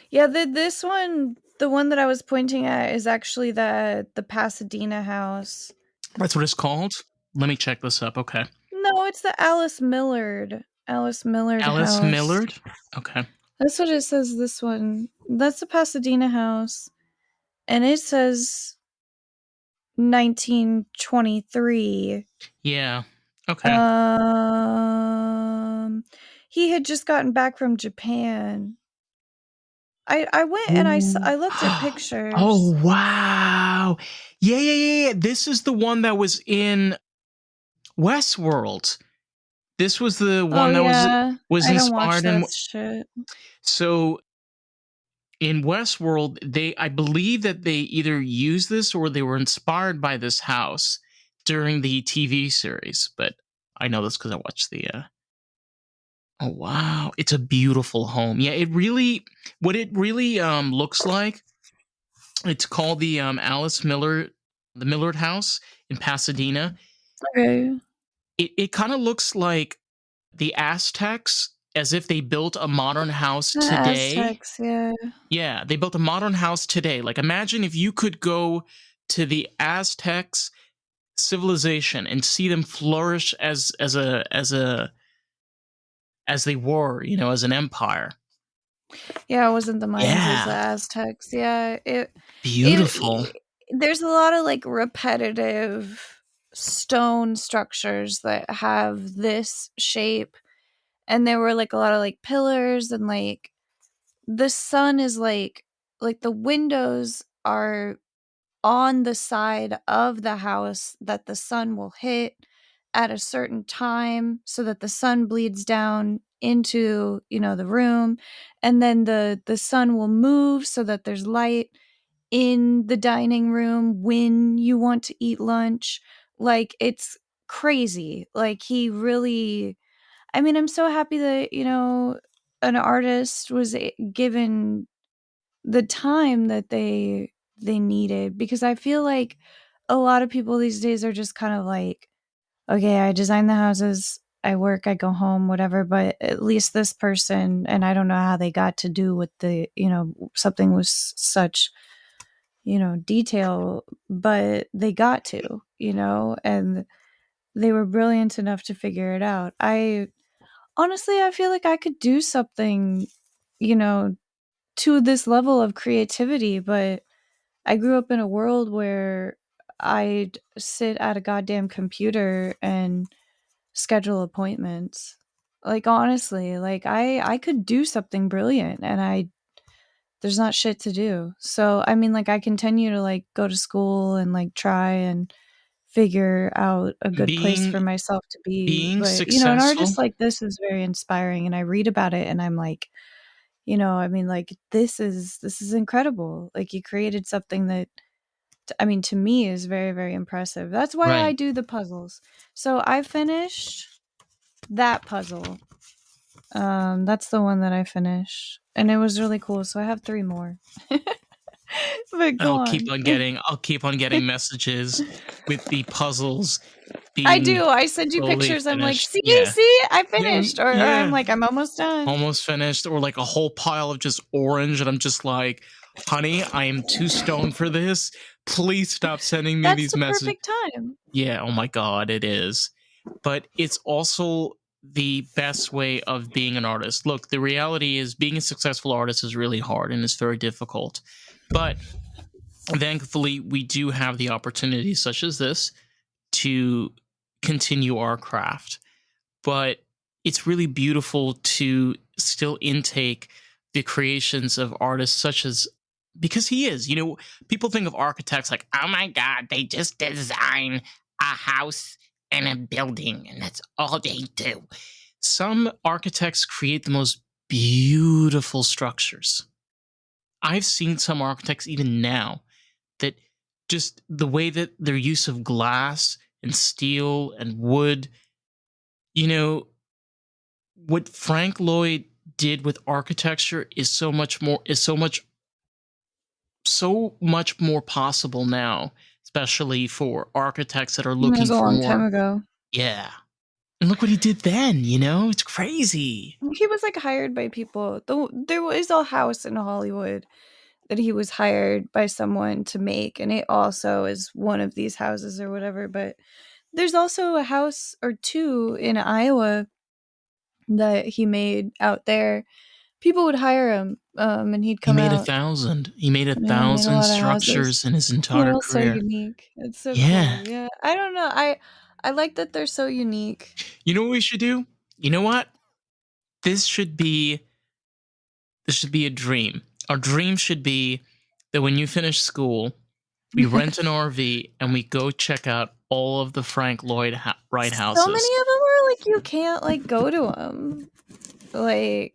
yeah. This one, the one that I was pointing at, is actually the Pasadena house. That's what it's called. Let me check this up. Okay. No, it's the Alice Millard Alice house. Millard. Okay. That's what it says. This one. That's the Pasadena house, and it says 1923. Yeah. Okay. He had just gotten back from Japan. I went and I looked at pictures. Oh wow! Yeah. This is the one that was in Westworld. This was the one that was I don't inspired watch in. that shit. So in Westworld, I believe that they either used this or they were inspired by this house during the TV series. But I know this because I watched the. Oh wow! It's a beautiful home. Yeah, what it really looks like. It's called the the Millard House in Pasadena. Okay. It kind of looks like the Aztecs, as if they built a modern house The today. Aztecs, yeah. Yeah, they built a modern house today. Like, imagine if you could go to the Aztecs civilization and see them flourish as they were, as an empire. Yeah, it wasn't the Mayans, it was the Yeah. Aztecs. Yeah, Beautiful. there's a lot of like repetitive stone structures that have this shape, and there were like a lot of like pillars, and like the sun is like the windows are on the side of the house that the sun will hit at a certain time, so that the sun bleeds down into the room, and then the sun will move so that there's light in the dining room when you want to eat lunch. Like, it's crazy. Like, he really, I mean, I'm so happy that an artist was given the time that they needed, because I feel like a lot of people these days are just kind of like, okay, I design the houses, I work, I go home, whatever, but at least this person, and I don't know how they got to do with something with such, detail, but they got to, and they were brilliant enough to figure it out. Honestly, I feel like I could do something, to this level of creativity, but I grew up in a world where I'd sit at a goddamn computer and schedule appointments. Like, honestly, like I could do something brilliant, and there's not shit to do. So, I mean, like, I continue to like go to school and like try and figure out a good place for myself to be. Being But, successful. an artist like this is very inspiring, and I read about it and I'm like, I mean, like, this is incredible. Like, you created something that, I mean, to me is very, very impressive. That's why I do the puzzles. So I finished that puzzle. That's the one that I finished, and it was really cool. So I have 3 more. But I'll keep on getting messages with the puzzles. I do. I send you pictures. I'm like, see, I finished. Or I'm like, I'm almost done. Almost finished. Or like a whole pile of just orange. And I'm just like, honey, I am too stoned for this. Please stop sending me these messages. That's the perfect time. Yeah. Oh my God, it is. But it's also the best way of being an artist. Look, the reality is being a successful artist is really hard and it's very difficult. But thankfully, we do have the opportunities such as this to continue our craft. But it's really beautiful to still intake the creations of artists such as, because he is, people think of architects like, oh my God, they just design a house and a building and that's all they do. Some architects create the most beautiful structures. I've seen some architects even now that just the way that their use of glass and steel and wood, what Frank Lloyd did with architecture is so much more possible now, especially for architects that are That looking was a for long time more. ago. Yeah. And look what he did then, it's crazy. He was like hired by people. There was a house in Hollywood that he was hired by someone to make, and it also is one of these houses or whatever. But there's also a house or two in Iowa that he made out there. People would hire him, and he'd He come made out. 1,000. He made Yeah, he made a 1,000 lot of houses. structures in his They're entire all so career. unique. It's so Yeah. cool. Yeah, I don't know. I like that they're so unique. You know what we should do? You know what? This should be a dream. Our dream should be that when you finish school, we rent an RV and we go check out all of the Frank Lloyd Wright houses. So many of them are like you can't go to them, But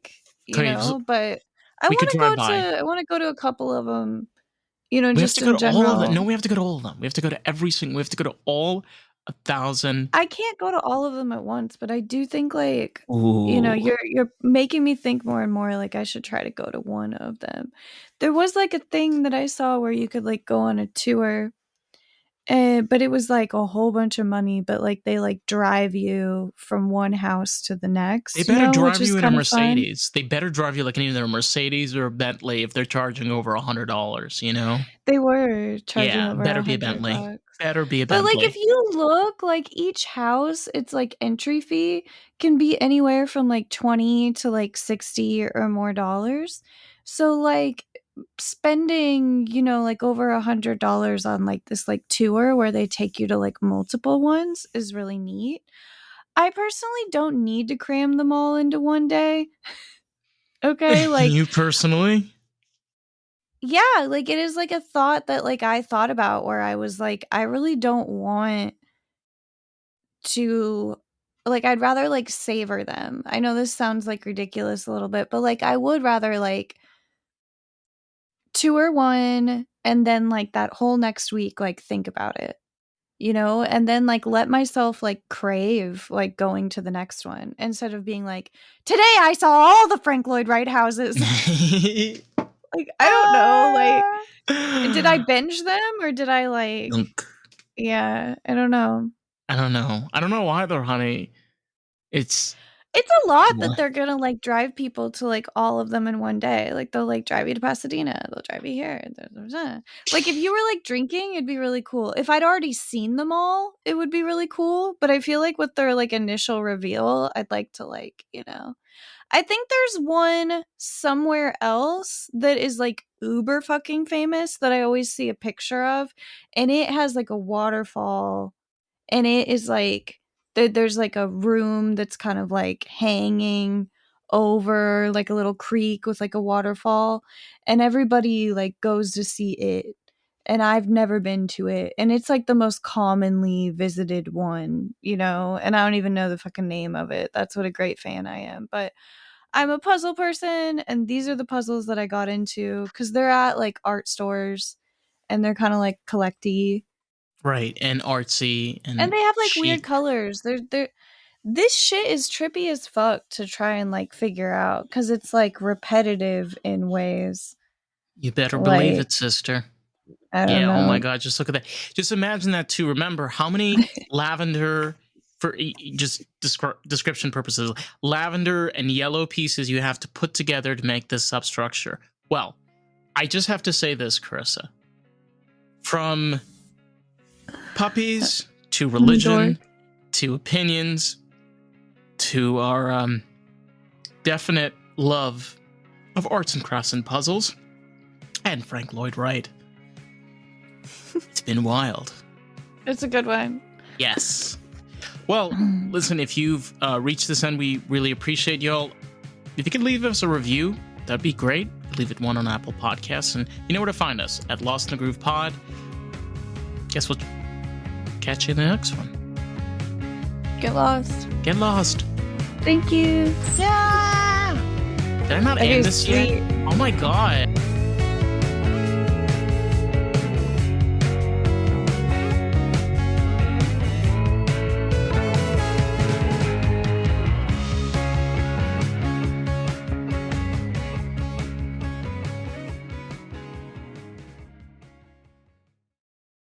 I We want could to drive go by. to. I want to go to a couple of them. We have Just to go in to all of them. general. No, we have to go to all of them. We have to go to every single. We have to go to all 1,000. I can't go to all of them at once, but I do think Ooh. you're making me think more and more like I should try to go to one of them. There was like a thing that I saw where you could go on a tour, but it was like a whole bunch of money, but they drive you from one house to the next. They better drive which you is in a kind of fun. Mercedes. They better drive you like either a Mercedes or a Bentley if they're charging over $100. They were charging Yeah, over better be a $100. Bentley. Better be a But Bentley. if you look, each house, its entry fee can be anywhere from 20 to 60 or more dollars. So spending, over $100 on this tour where they take you to multiple ones is really neat. I personally don't need to cram them all into one day. Okay, you personally? Yeah, it is a thought that I thought about where I was I really don't want to I'd rather savor them. I know this sounds ridiculous a little bit, but I would rather tour one and then that whole next week think about it. And then let myself crave going to the next one instead of being today I saw all the Frank Lloyd Wright houses. I don't know. Did I binge them or did I Yeah, I don't know. I don't know either, honey. It's a lot that they're gonna drive people to all of them in one day. They'll drive you to Pasadena, they'll drive you here. If you were drinking, it'd be really cool. If I'd already seen them all, it would be really cool. But I feel with their initial reveal, I'd like to I think there's one somewhere else that is uber fucking famous that I always see a picture of, and it has a waterfall, and it is there's a room that's kind of hanging over a little creek with a waterfall, and everybody goes to see it, and I've never been to it, and it's the most commonly visited one, and I don't even know the fucking name of it. That's what a great fan I am. But I'm a puzzle person, and these are the puzzles that I got into because they're at art stores, and they're kind of collecty, right, and artsy, and they have weird colors. They're this shit is trippy as fuck to try and figure out because it's repetitive in ways. You better believe it, sister. I don't know. Oh my God, just look at that. Just imagine that too. Remember how many lavender, for just description purposes, lavender and yellow pieces you have to put together to make this substructure. Well, I just have to say this, Karissa. From puppies to religion to opinions to our definite love of arts and crafts and puzzles and Frank Lloyd Wright. It's been wild. It's a good one. Yes. Well, listen, if you've reached this end, we really appreciate y'all. If you could leave us a review, that'd be great. Leave it one on Apple Podcasts, and you know where to find us at Lost in the Groove Pod. Guess we'll catch you in the next one. Get lost. Get lost. Thank you. Did I not That end is this sweet. yet? Oh my god.